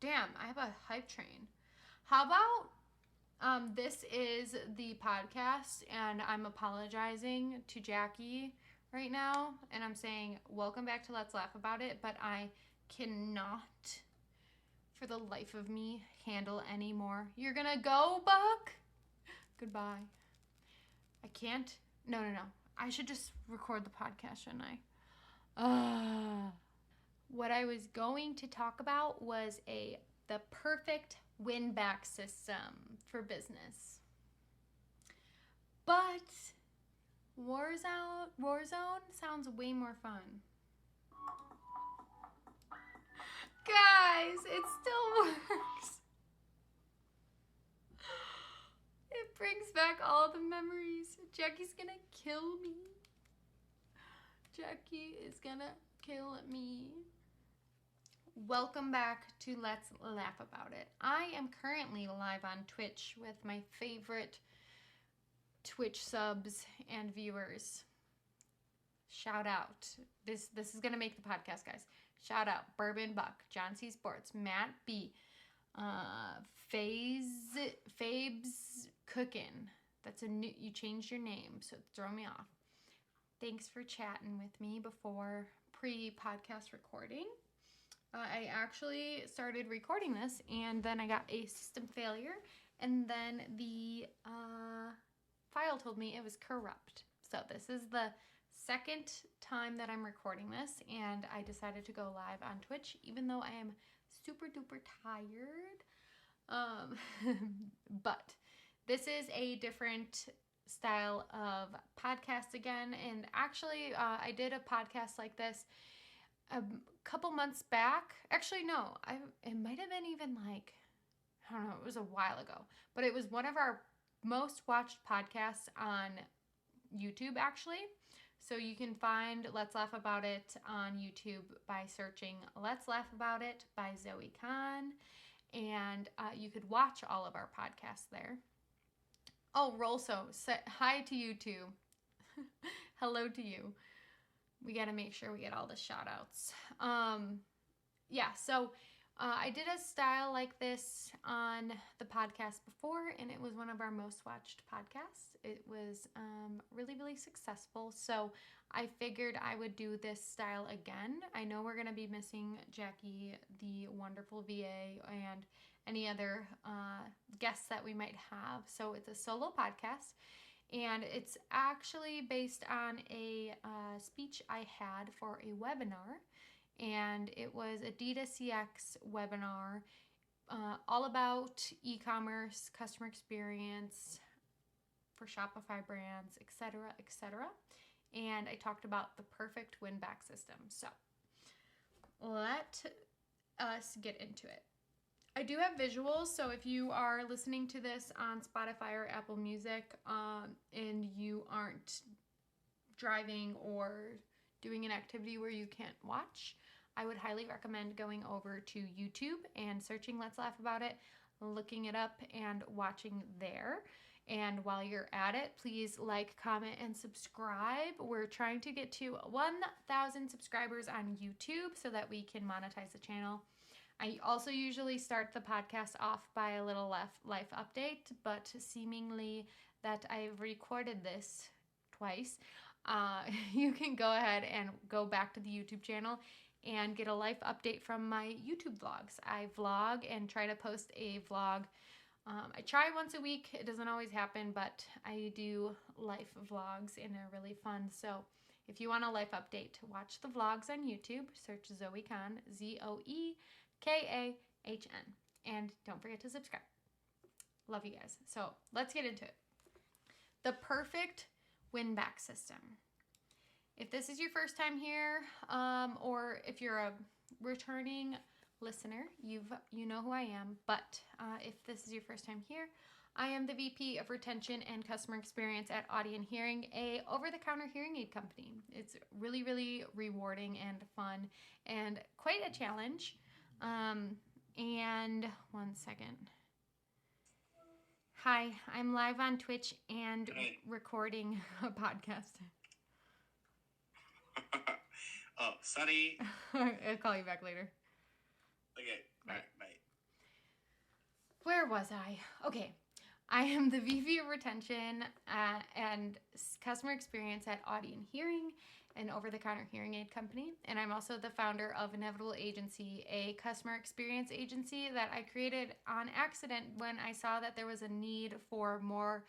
damn, I have a hype train. How about this is the podcast, and I'm apologizing to Jackie right now, and I'm saying welcome back to Let's Laugh About It, but I cannot, for the life of me, handle anymore. You're gonna go, Buck? Goodbye. I can't. No. I should just record the podcast, shouldn't I? What I was going to talk about was the perfect win-back system for business. But Warzone sounds way more fun. Guys, it still works. It brings back all the memories. Jackie's gonna kill me. Jackie is gonna kill me. Welcome back to Let's Laugh About It. I am currently live on Twitch with my favorite Twitch subs and viewers. Shout out. This is gonna make the podcast, guys. Shout out Bourbon Buck, John C. Sports, Matt B, Fabes Cookin'. That's a new. You changed your name, so throw me off. Thanks for chatting with me before pre-podcast recording. I actually started recording this, and then I got a system failure, and then the file told me it was corrupt. So this is the second time that I'm recording this, and I decided to go live on Twitch, even though I am super duper tired. But this is a different style of podcast again, and actually I did a podcast like this a couple months back. Actually, no, it might have been even like, I don't know, it was a while ago, but it was one of our most watched podcasts on YouTube, actually. So you can find Let's Laugh About It on YouTube by searching Let's Laugh About It by Zoe Kahn, and you could watch all of our podcasts there. Oh, Rolso, say hi to you too. Hello to you. We got to make sure we get all the shout outs. So I did a style like this on the podcast before, and it was one of our most watched podcasts. It was really, really successful. So I figured I would do this style again. I know we're going to be missing Jackie, the wonderful VA, and any other guests that we might have. So it's a solo podcast. And it's actually based on a speech I had for a webinar. And it was a D2CX webinar all about e-commerce, customer experience for Shopify brands, etc., etc. And I talked about the perfect win-back system. So let us get into it. I do have visuals, so if you are listening to this on Spotify or Apple Music and you aren't driving or doing an activity where you can't watch, I would highly recommend going over to YouTube and searching Let's Laugh About It, looking it up, and watching there. And while you're at it, please like, comment, and subscribe. We're trying to get to 1,000 subscribers on YouTube so that we can monetize the channel. I also usually start the podcast off by a little life update, but seemingly that I've recorded this twice, you can go ahead and go back to the YouTube channel and get a life update from my YouTube vlogs. I vlog and try to post a vlog. I try once a week. It doesn't always happen, but I do life vlogs and they're really fun. So if you want a life update, watch the vlogs on YouTube. Search Zoe Kahn, ZoeKahn. And don't forget to subscribe. Love you guys. So let's get into it. The perfect win-back system. If this is your first time here, or if you're a returning listener, you know who I am. But if this is your first time here, I am the VP of Retention and Customer Experience at Audien Hearing, a over-the-counter hearing aid company. It's really, really rewarding and fun and quite a challenge. And one second. Hi, I'm live on Twitch and recording a podcast. Oh, sorry. I'll call you back later. Okay, bye. was I? Okay. I am the VP of Retention and Customer Experience at Audion Hearing, an over-the-counter hearing aid company. And I'm also the founder of Inevitable Agency, a customer experience agency that I created on accident when I saw that there was a need for more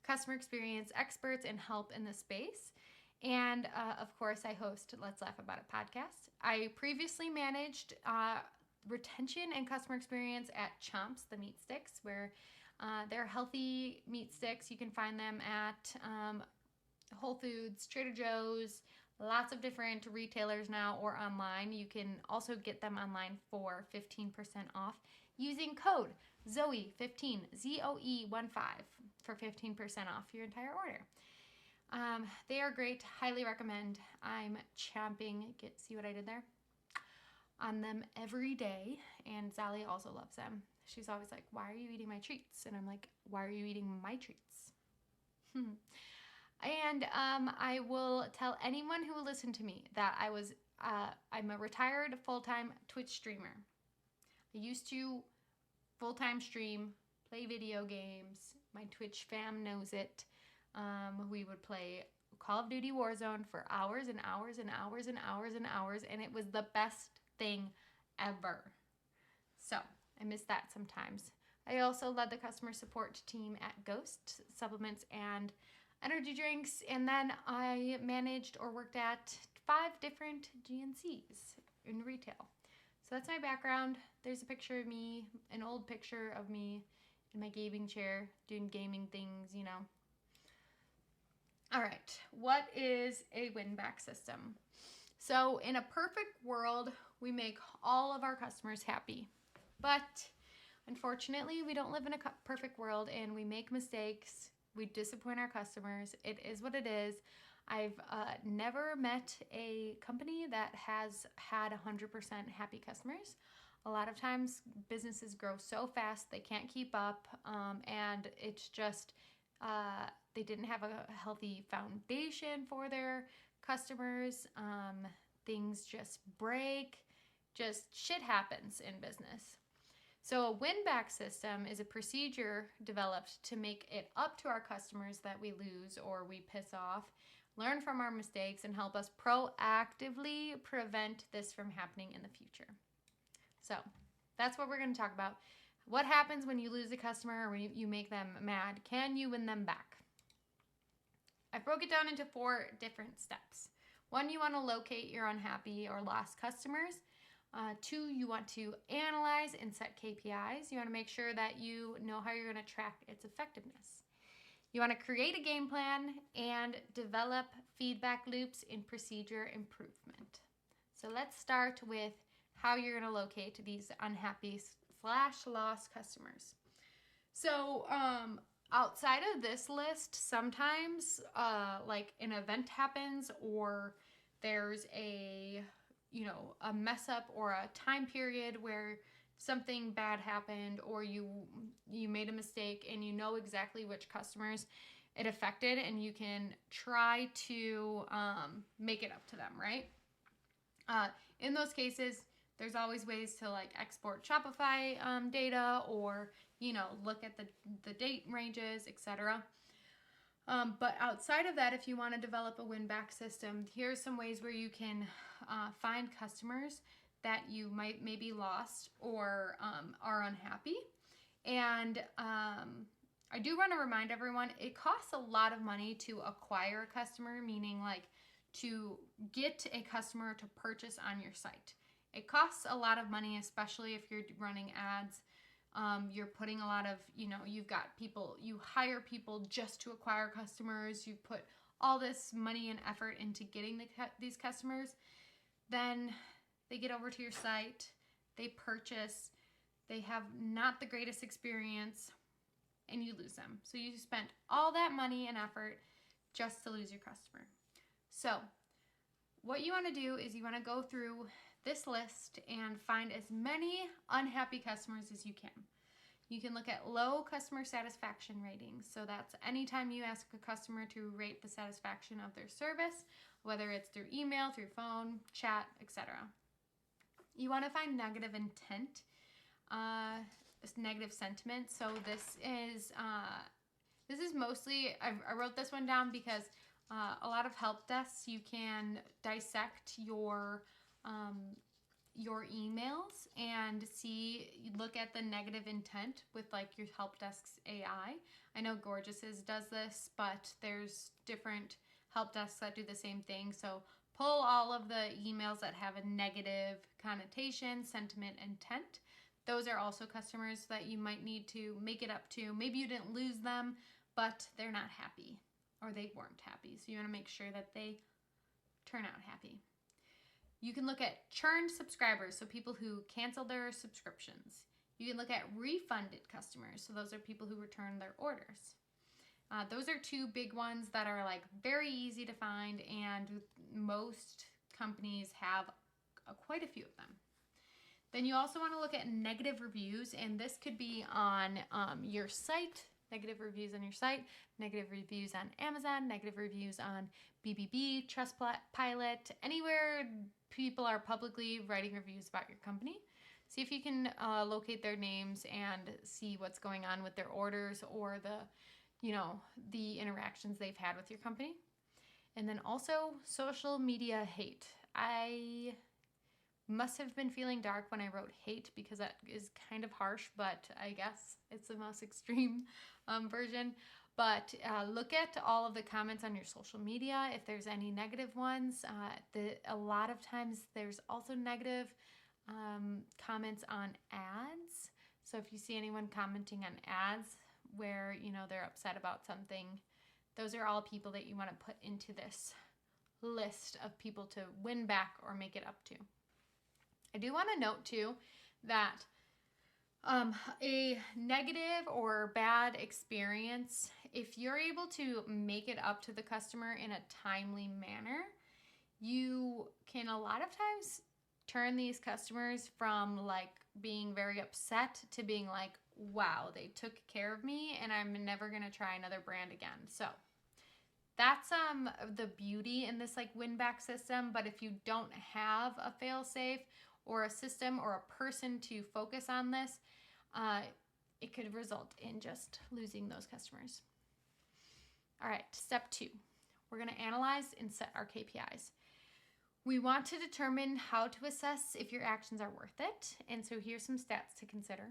customer experience experts and help in the space. And of course, I host Let's Laugh About It podcast. I previously managed retention and customer experience at Chomps, the meat sticks, where they're healthy meat sticks. You can find them at Whole Foods, Trader Joe's, lots of different retailers now, or online. You can also get them online for 15% off using code ZOE15, ZOE15 for 15% off your entire order. They are great. Highly recommend. I'm champing. See what I did there? On them every day. And Sally also loves them. She's always like, why are you eating my treats? And I'm like, why are you eating my treats? And I will tell anyone who will listen to me that I'm a retired full-time Twitch streamer. I used to full-time stream, play video games. My Twitch fam knows it. We would play Call of Duty Warzone for hours and hours and hours and hours and hours, and it was the best thing ever. So I miss that sometimes. I also led the customer support team at Ghost Supplements and Energy Drinks, and then I managed or worked at 5 different GNCs in retail. So that's my background. There's a picture of me, an old picture of me in my gaming chair doing gaming things, you know. All right, what is a win-back system? So in a perfect world, we make all of our customers happy. But unfortunately, we don't live in a perfect world, and we make mistakes. We disappoint our customers. It is what it is. I've never met a company that has had 100% happy customers. A lot of times, businesses grow so fast they can't keep up, and it's just they didn't have a healthy foundation for their customers. Things just break. Just shit happens in business. So a win-back system is a procedure developed to make it up to our customers that we lose or we piss off, learn from our mistakes, and help us proactively prevent this from happening in the future. So that's what we're going to talk about. What happens when you lose a customer or when you make them mad? Can you win them back? I broke it down into 4 different steps. 1, you want to locate your unhappy or lost customers. 2, you want to analyze and set KPIs. You want to make sure that you know how you're going to track its effectiveness. You want to create a game plan and develop feedback loops in procedure improvement. So let's start with how you're going to locate these unhappy/lost customers. So outside of this list, sometimes like an event happens or there's a mess up or a time period where something bad happened or you made a mistake and you know exactly which customers it affected and you can try to make it up to them, right? In those cases, there's always ways to like export Shopify data or, look at the date ranges, etc. But outside of that, if you want to develop a win-back system, here's some ways where you can find customers that you might maybe lost or are unhappy. And I do want to remind everyone, it costs a lot of money to acquire a customer, meaning like to get a customer to purchase on your site. It costs a lot of money, especially if you're running ads. You're putting a lot of, you've got people, you hire people just to acquire customers. You put all this money and effort into getting these customers. Then they get over to your site, they purchase, they have not the greatest experience, and you lose them. So you spent all that money and effort just to lose your customer. So what you want to do is you want to go through this list and find as many unhappy customers as you can. You can look at low customer satisfaction ratings. So that's anytime you ask a customer to rate the satisfaction of their service, whether it's through email, through phone, chat, etc. You want to find negative intent. negative sentiment. So this is mostly, I wrote this one down because a lot of help desks, you can dissect your emails and look at the negative intent with like your help desk's AI. I know Gorgeous's does this, but there's different help desks that do the same thing. So pull all of the emails that have a negative connotation, sentiment, intent. Those are also customers that you might need to make it up to. Maybe you didn't lose them, but they're not happy or they weren't happy. So you want to make sure that they turn out happy. You can look at churned subscribers, so people who cancel their subscriptions. You can look at refunded customers, so those are people who return their orders. Those are two big ones that are like very easy to find, and most companies have quite a few of them. Then you also want to look at negative reviews, and this could be on your site, negative reviews on your site, negative reviews on Amazon, negative reviews on BBB, Trustpilot, anywhere people are publicly writing reviews about your company. See if you can locate their names and see what's going on with their orders or the interactions they've had with your company. And then also social media hate. I must have been feeling dark when I wrote hate because that is kind of harsh, but I guess it's the most extreme version. But look at all of the comments on your social media. If there's any negative ones, a lot of times there's also negative comments on ads. So if you see anyone commenting on ads where they're upset about something, those are all people that you want to put into this list of people to win back or make it up to. I do want to note too that a negative or bad experience, if you're able to make it up to the customer in a timely manner, you can a lot of times turn these customers from like being very upset to being like, wow, they took care of me and I'm never going to try another brand again. So that's the beauty in this like win back system. But if you don't have a fail safe or a system or a person to focus on this, it could result in just losing those customers. All right, step 2. We're going to analyze and set our KPIs. We want to determine how to assess if your actions are worth it. And so here's some stats to consider.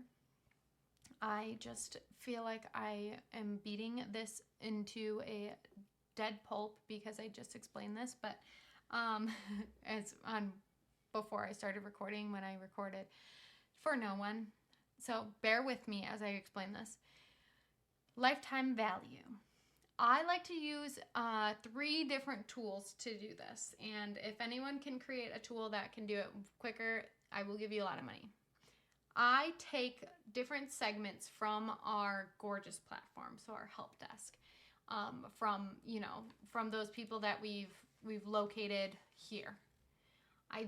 I just feel like I am beating this into a dead pulp because I just explained this, but it's on before I started recording, when I recorded for no one. So bear with me as I explain this. Lifetime value. I like to use 3 different tools to do this. And if anyone can create a tool that can do it quicker, I will give you a lot of money. I take different segments from our Gorgeous platform, so our help desk, from those people that we've located here. I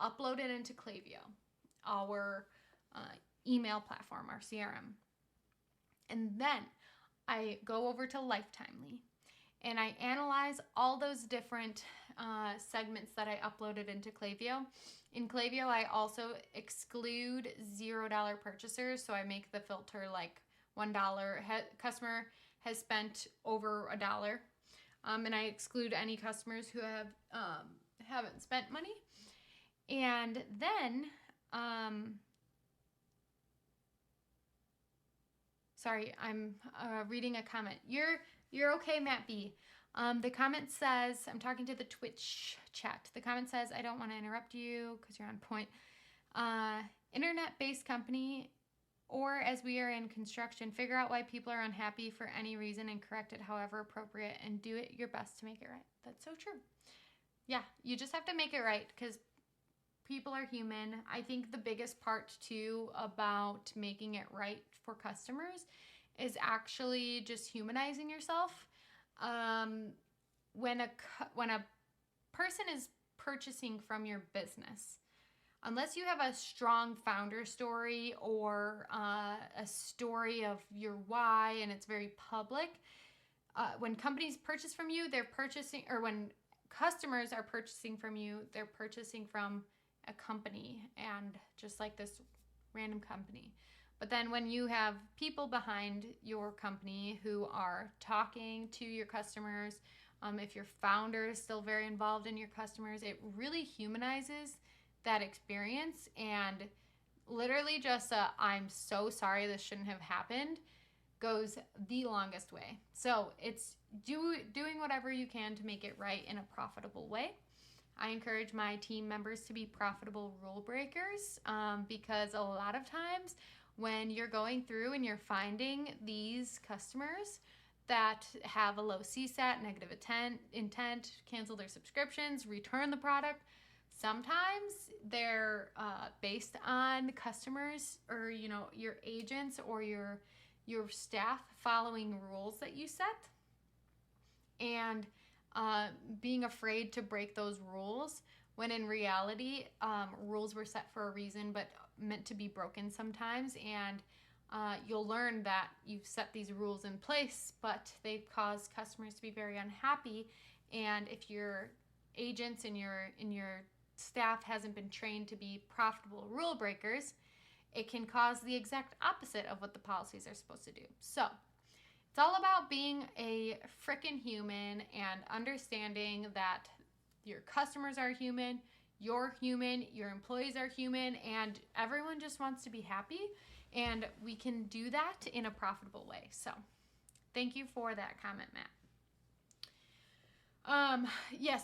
upload it into Klaviyo, our email platform, our CRM. And then I go over to Lifetimely and I analyze all those different segments that I uploaded into Klaviyo. In Klaviyo, I also exclude $0 purchasers, so I make the filter like $1 customer has spent over $1, and I exclude any customers who haven't spent money. And then, sorry, I'm reading a comment. You're okay, Matt B. The comment says, I'm talking to the Twitch chat. The comment says, I don't want to interrupt you because you're on point. Internet-based company, or as we are in construction, figure out why people are unhappy for any reason and correct it however appropriate and do it your best to make it right. That's so true. Yeah, you just have to make it right because people are human. I think the biggest part too about making it right for customers is actually just humanizing yourself. When a person is purchasing from your business, unless you have a strong founder story or a story of your why and it's very public, when companies purchase from you, they're purchasing, or when customers are purchasing from you, they're purchasing from a company. And just like this random company. But then when you have people behind your company who are talking to your customers, if your founder is still very involved in your customers, it really humanizes that experience. And literally just I'm so sorry this shouldn't have happened goes the longest way. So it's doing whatever you can to make it right in a profitable way. I encourage my team members to be profitable rule breakers, because a lot of times when you're going through and you're finding these customers that have a low CSAT, negative intent, cancel their subscriptions, return the product, sometimes they're based on customers or your agents or your staff following rules that you set, and being afraid to break those rules, when in reality rules were set for a reason but meant to be broken sometimes. And you'll learn that you've set these rules in place, but they've caused customers to be very unhappy. And if your agents and your staff hasn't been trained to be profitable rule breakers, it can cause the exact opposite of what the policies are supposed to do. So it's all about being a frickin' human and understanding that your customers are human, you're human, your employees are human, and everyone just wants to be happy. And we can do that in a profitable way. So thank you for that comment, Matt.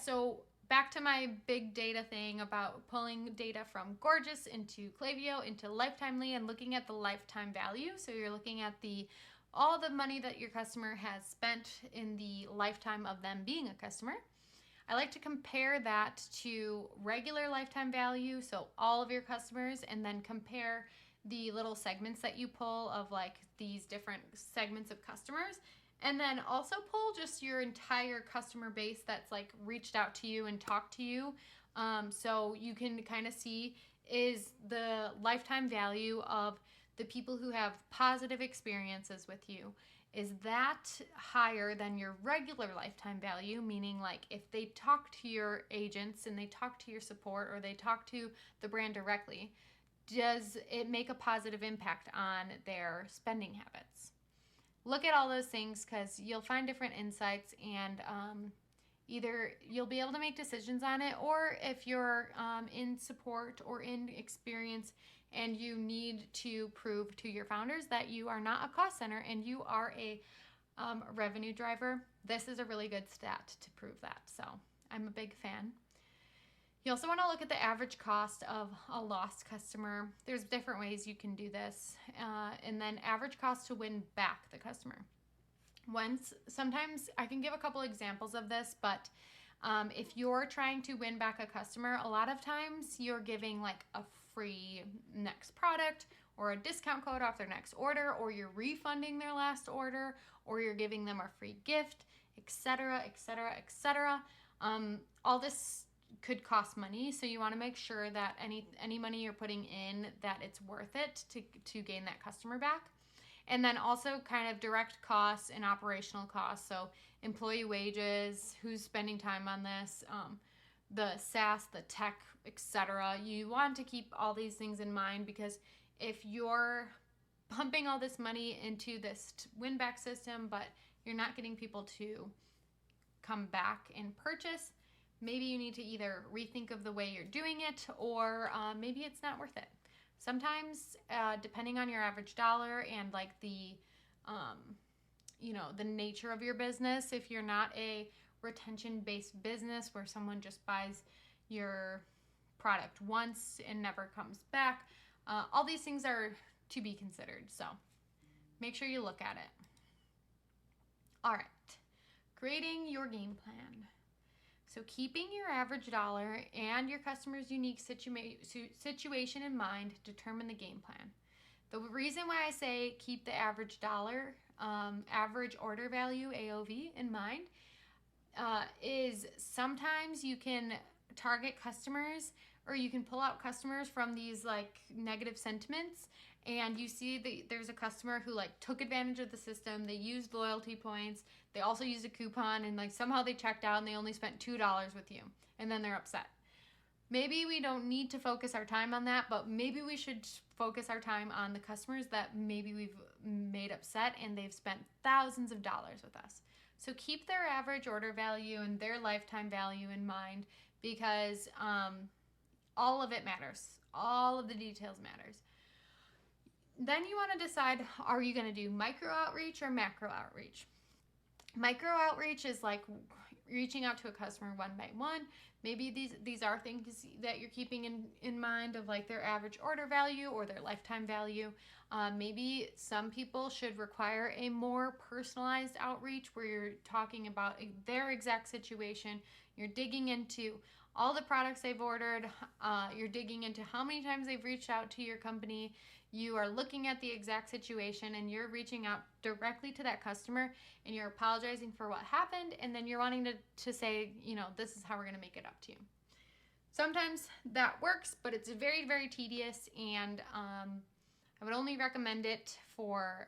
So back to my big data thing about pulling data from Gorgeous into Klaviyo into Lifetimely and looking at the lifetime value. So you're looking at all the money that your customer has spent in the lifetime of them being a customer. I like to compare that to regular lifetime value, so all of your customers, and then compare the little segments that you pull of like these different segments of customers. And then also pull just your entire customer base that's like reached out to you and talked to you. So you can kind of see, is the lifetime value of the people who have positive experiences with you, is that higher than your regular lifetime value? Meaning like if they talk to your agents and they talk to your support or they talk to the brand directly, does it make a positive impact on their spending habits? Look at all those things because you'll find different insights, and either you'll be able to make decisions on it, or if you're in support or in experience and you need to prove to your founders that you are not a cost center and you are a revenue driver, this is a really good stat to prove that. So I'm a big fan. You also want to look at the average cost of a lost customer. There's different ways you can do this. And then average cost to win back the customer. Sometimes I can give a couple examples of this, but if you're trying to win back a customer, a lot of times you're giving like a free next product or a discount code off their next order, or you're refunding their last order, or you're giving them a free gift, etc., etc., etc. All this could cost money, so you want to make sure that any money you're putting in, that it's worth it to gain that customer back. And then also kind of direct costs and operational costs, so employee wages, who's spending time on this, the SaaS, the tech, etc. You want to keep all these things in mind, because if you're pumping all this money into this win-back system, but you're not getting people to come back and purchase, maybe you need to either rethink of the way you're doing it, or maybe it's not worth it. Sometimes, depending on your average dollar and like the nature of your business, if you're not a retention-based business where someone just buys your product once and never comes back, all these things are to be considered. So make sure you look at it. All right, creating your game plan. So keeping your average dollar and your customer's unique situation in mind, determine the game plan. The reason why I say keep the average dollar, average order value, AOV, in mind, is sometimes you can target customers, or you can pull out customers from these like negative sentiments, and you see that there's a customer who like took advantage of the system, they used loyalty points, they also used a coupon, and like somehow they checked out and they only spent $2 with you, and then they're upset. maybe we don't need to focus our time on that, but maybe we should focus our time on the customers that maybe we've made upset and they've spent thousands of dollars with us. So keep their average order value and their lifetime value in mind, because all of it matters. All of the details matters. Then you want to decide, are you going to do micro outreach or macro outreach? Micro outreach is like reaching out to a customer one by one. Maybe these are things that you're keeping in mind, of like their average order value or their lifetime value. Maybe some people should require a more personalized outreach where you're talking about their exact situation. You're digging into all the products they've ordered. You're digging into how many times they've reached out to your company. You are looking at the exact situation and you're reaching out directly to that customer and you're apologizing for what happened, and then you're wanting to say, this is how we're going to make it up to you. Sometimes that works, but it's very, very tedious, and I would only recommend it for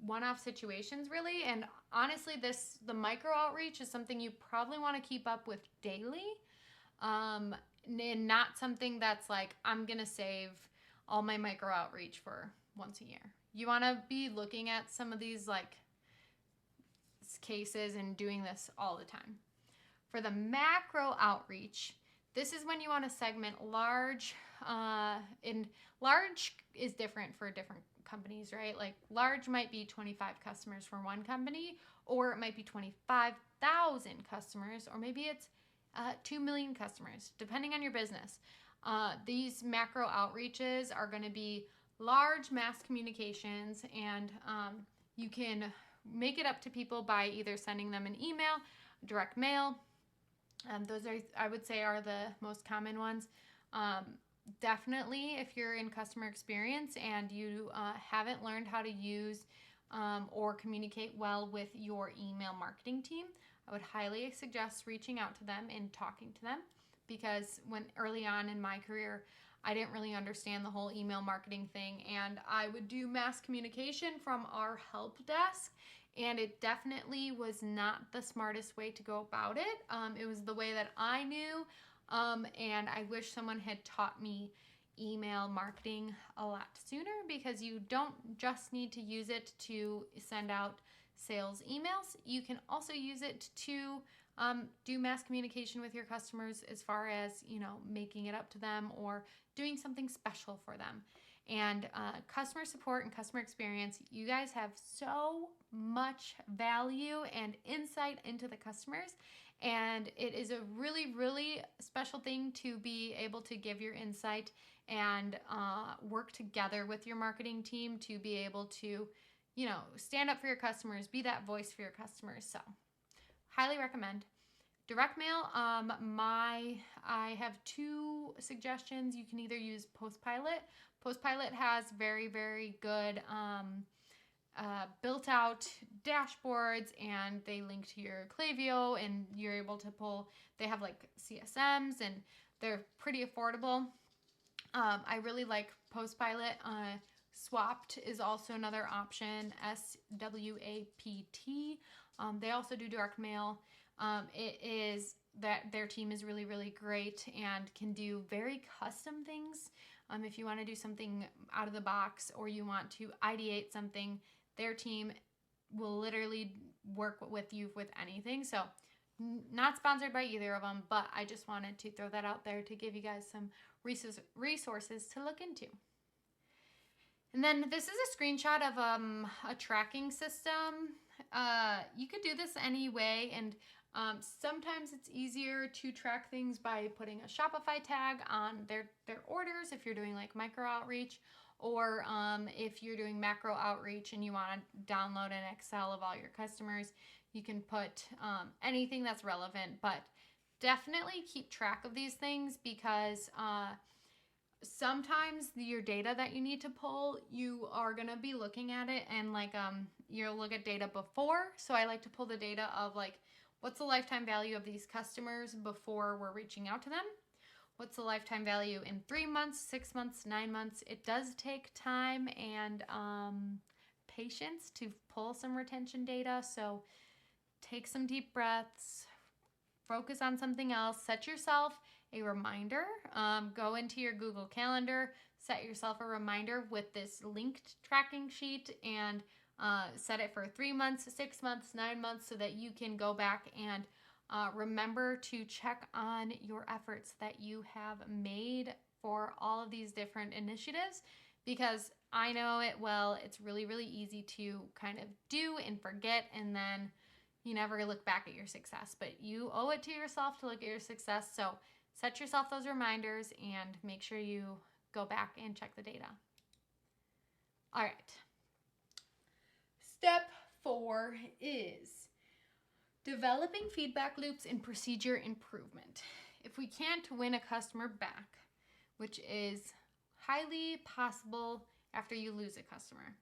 one-off situations, really. And honestly, the micro outreach is something you probably want to keep up with daily, and not something that's like, I'm going to save all my micro outreach for once a year. You want to be looking at some of these like cases and doing this all the time. For the macro outreach, this is when you want to segment large. And large is different for different companies, right? Like large might be 25 customers for one company, or it might be 25,000 customers, or maybe it's 2 million customers, depending on your business. These macro outreaches are going to be large mass communications, and you can make it up to people by either sending them an email, direct mail. Those are, I would say, are the most common ones. Definitely, if you're in customer experience and you haven't learned how to use or communicate well with your email marketing team, I would highly suggest reaching out to them and talking to them. Because when early on in my career, I didn't really understand the whole email marketing thing, and I would do mass communication from our help desk, and it definitely was not the smartest way to go about it. It was the way that I knew, and I wish someone had taught me email marketing a lot sooner, because you don't just need to use it to send out sales emails. You can also use it to do mass communication with your customers, as far as, making it up to them or doing something special for them. And customer support and customer experience, you guys have so much value and insight into the customers. And it is a really, really special thing to be able to give your insight and work together with your marketing team to be able to, stand up for your customers, be that voice for your customers. So highly recommend. Direct mail, I have two suggestions. You can either use Postpilot. Postpilot has very, very good built out dashboards, and they link to your Klaviyo, and you're able to pull, they have like CSMs, and they're pretty affordable. I really like Postpilot. Swapped is also another option, SWAPT. They also do direct mail. It is that their team is really, really great and can do very custom things. If you want to do something out of the box or you want to ideate something, their team will literally work with you with anything. So not sponsored by either of them, but I just wanted to throw that out there to give you guys some resources to look into. And then this is a screenshot of a tracking system. You could do this any way, and sometimes it's easier to track things by putting a Shopify tag on their orders if you're doing like micro outreach, or if you're doing macro outreach and you want to download an Excel of all your customers, you can put anything that's relevant. But definitely keep track of these things, because sometimes your data that you need to pull, you are going to be looking at it and like you'll look at data before. So I like to pull the data of like, what's the lifetime value of these customers before we're reaching out to them? What's the lifetime value in 3 months, 6 months, 9 months? It does take time and patience to pull some retention data. So take some deep breaths, focus on something else, set yourself a reminder. Go into your Google Calendar, set yourself a reminder with this linked tracking sheet, and set it for 3 months, 6 months, 9 months, so that you can go back and remember to check on your efforts that you have made for all of these different initiatives, because I know it well. It's really, really easy to kind of do and forget, and then you never look back at your success. But you owe it to yourself to look at your success. So set yourself those reminders and make sure you go back and check the data. All right. Step 4 is developing feedback loops and procedure improvement. If we can't win a customer back, which is highly possible after you lose a customer,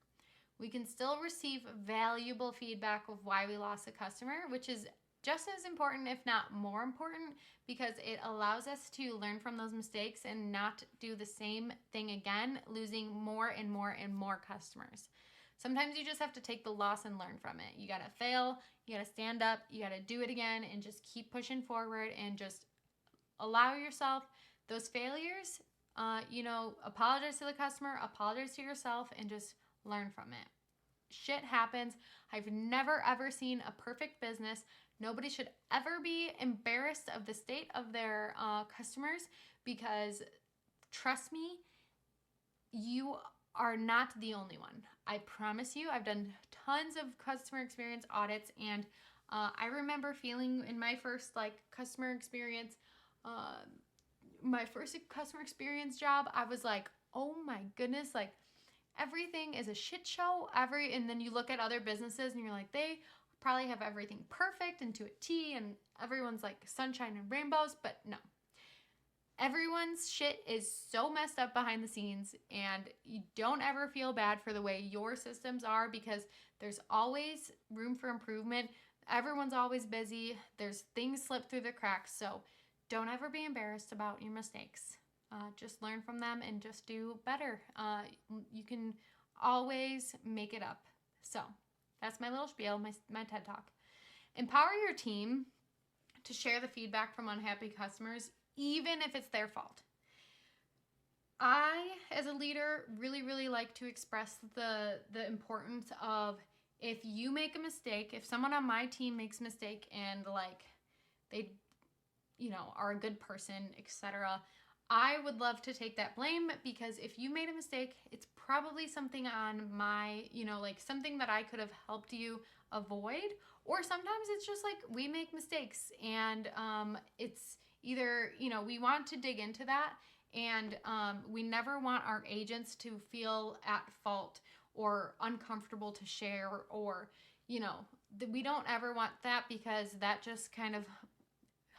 we can still receive valuable feedback of why we lost a customer, which is just as important, if not more important, because it allows us to learn from those mistakes and not do the same thing again, losing more and more and more customers. Sometimes you just have to take the loss and learn from it. You got to fail, you got to stand up, you got to do it again, and just keep pushing forward and just allow yourself those failures. Apologize to the customer, apologize to yourself, and just learn from it. Shit happens. I've never ever seen a perfect business. Nobody should ever be embarrassed of the state of their customers, because trust me, you are not the only one. I promise you, I've done tons of customer experience audits, and I remember feeling in my first customer experience, my first customer experience job, I was like, oh my goodness, everything is a shit show. And then you look at other businesses and you're like, they probably have everything perfect and to a T, and everyone's like sunshine and rainbows, but no. Everyone's shit is so messed up behind the scenes, and you don't ever feel bad for the way your systems are, because there's always room for improvement. Everyone's always busy. There's things slip through the cracks, so don't ever be embarrassed about your mistakes. Just learn from them and just do better. You can always make it up. So that's my little spiel, my TED Talk. Empower your team to share the feedback from unhappy customers, even if it's their fault. I, as a leader, really, really like to express the importance of, if you make a mistake, if someone on my team makes a mistake and they, are a good person, etc., I would love to take that blame, because if you made a mistake, it's probably something on my, something that I could have helped you avoid. Or sometimes it's just we make mistakes, and it's either, we want to dig into that, and we never want our agents to feel at fault or uncomfortable to share, or, we don't ever want that, because that just kind of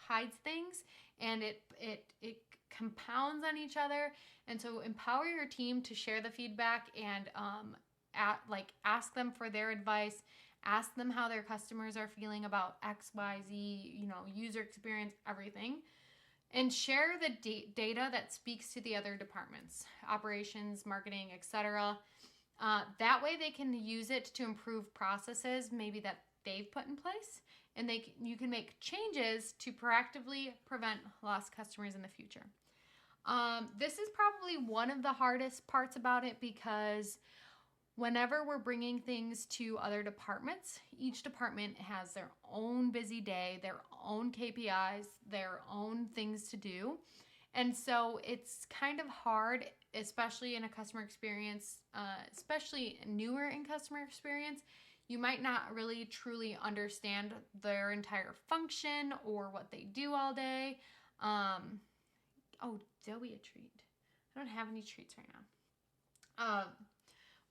hides things, and it compounds on each other. And so empower your team to share the feedback, and ask them for their advice, ask them how their customers are feeling about XYZ, user experience, everything, and share the data that speaks to the other departments, operations, marketing, etc. That way they can use it to improve processes maybe that they've put in place, and you can make changes to proactively prevent lost customers in the future. This is probably one of the hardest parts about it, because whenever we're bringing things to other departments, each department has their own busy day, their own KPIs, their own things to do. And so it's kind of hard, especially in a customer experience, especially newer in customer experience. You might not really truly understand their entire function or what they do all day. Oh, Zoe, a treat. I don't have any treats right now.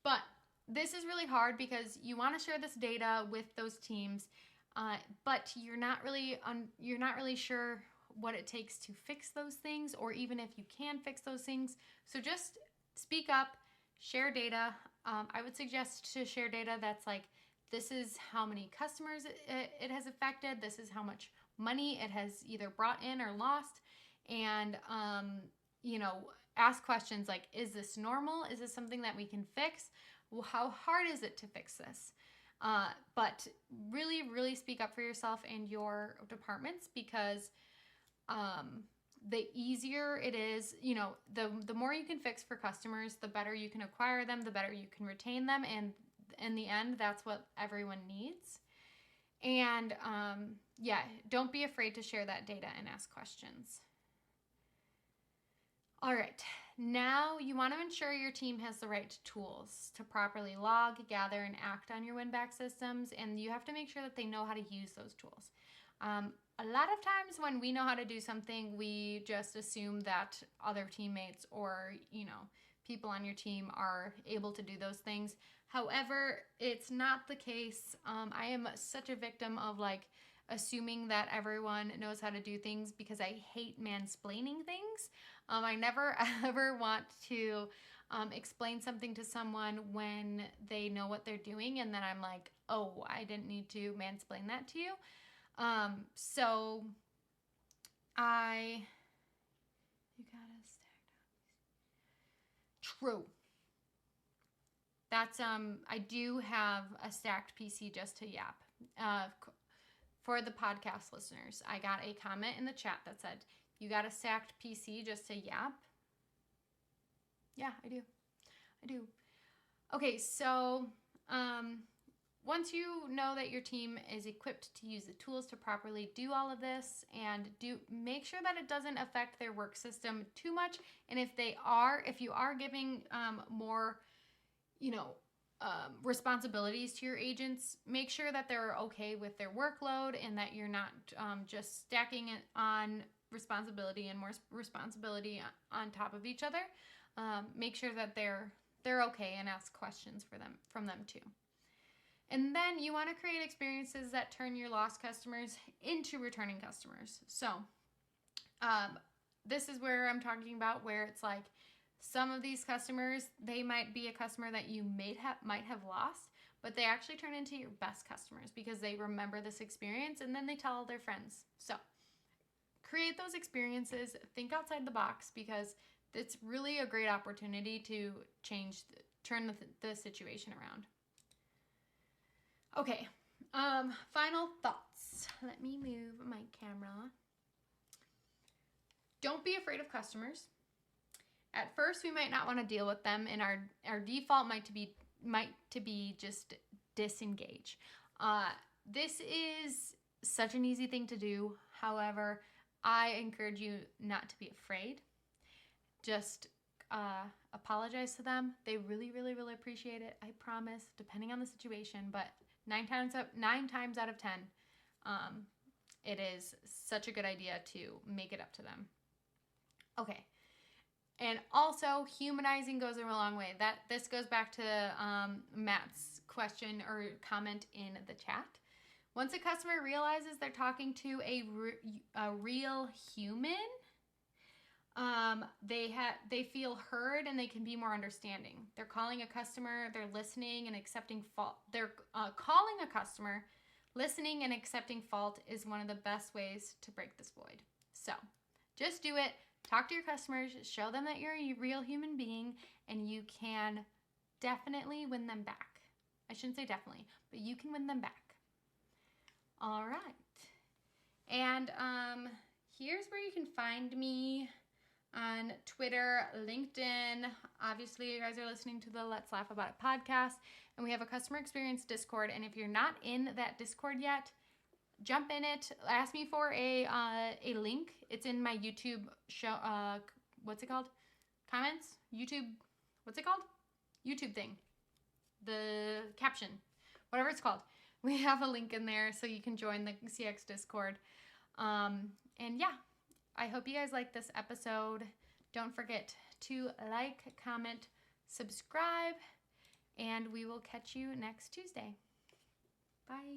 But this is really hard, because you want to share this data with those teams, but you're not really sure what it takes to fix those things, or even if you can fix those things. So just speak up, share data. I would suggest to share data that's this is how many customers it has affected. This is how much money it has either brought in or lost. And, ask questions like, is this normal? Is this something that we can fix? Well, how hard is it to fix this? But really, really speak up for yourself and your departments, because the easier it is, you know, the more you can fix for customers, the better you can acquire them, the better you can retain them. And in the end, that's what everyone needs. And yeah, don't be afraid to share that data and ask questions. All right, now you want to ensure your team has the right tools to properly log, gather, and act on your win-back systems, and you have to make sure that they know how to use those tools. A lot of times when we know how to do something, we just assume that other teammates or, you know, people on your team are able to do those things. However, it's not the case. I am such a victim of like assuming that everyone knows how to do things because I hate mansplaining things. I never ever want to explain something to someone when they know what they're doing and then I'm like, oh, I didn't need to mansplain that to you. So you gotta stack up. True. That's, I do have a stacked PC just to yap. For the podcast listeners, I got a comment in the chat that said, you got a stacked PC just to yap? Yeah, I do. Okay, so, once you know that your team is equipped to use the tools to properly do all of this and make sure that it doesn't affect their work system too much. And if you are giving more, you know, responsibilities to your agents, make sure that they're okay with their workload and that you're not just stacking it on responsibility and more responsibility on top of each other. Make sure that they're okay and ask questions from them too. And then you want to create experiences that turn your lost customers into returning customers. So this is where I'm talking about where it's like some of these customers, they might be a customer that you might have lost, but they actually turn into your best customers because they remember this experience and then they tell all their friends. So create those experiences, think outside the box because it's really a great opportunity to turn the situation around. Okay, final thoughts. Let me move my camera. Don't be afraid of customers. At first, we might not want to deal with them, and our default might to be just disengage. This is such an easy thing to do. However, I encourage you not to be afraid. Just apologize to them. They really, really, really appreciate it. I promise, depending on the situation, but 9 times out of 10, it is such a good idea to make it up to them. Okay. And also, humanizing goes a long way. This goes back to Matt's question or comment in the chat. Once a customer realizes they're talking to a real human, they feel heard and they can be more understanding. They're calling a customer, they're listening and accepting fault. They're calling a customer, listening and accepting fault is one of the best ways to break this void. So just do it. Talk to your customers, show them that you're a real human being, and you can definitely win them back. I shouldn't say definitely, but you can win them back. All right. And here's where you can find me on Twitter, LinkedIn. Obviously, you guys are listening to the Let's Laugh About It podcast, and we have a customer experience Discord. And if you're not in that Discord yet, jump in it. Ask me for a link. It's in my YouTube show. What's it called? Comments? YouTube. What's it called? YouTube thing. The caption. Whatever it's called. We have a link in there so you can join the CX Discord. And yeah, I hope you guys like this episode. Don't forget to like, comment, subscribe, and we will catch you next Tuesday. Bye.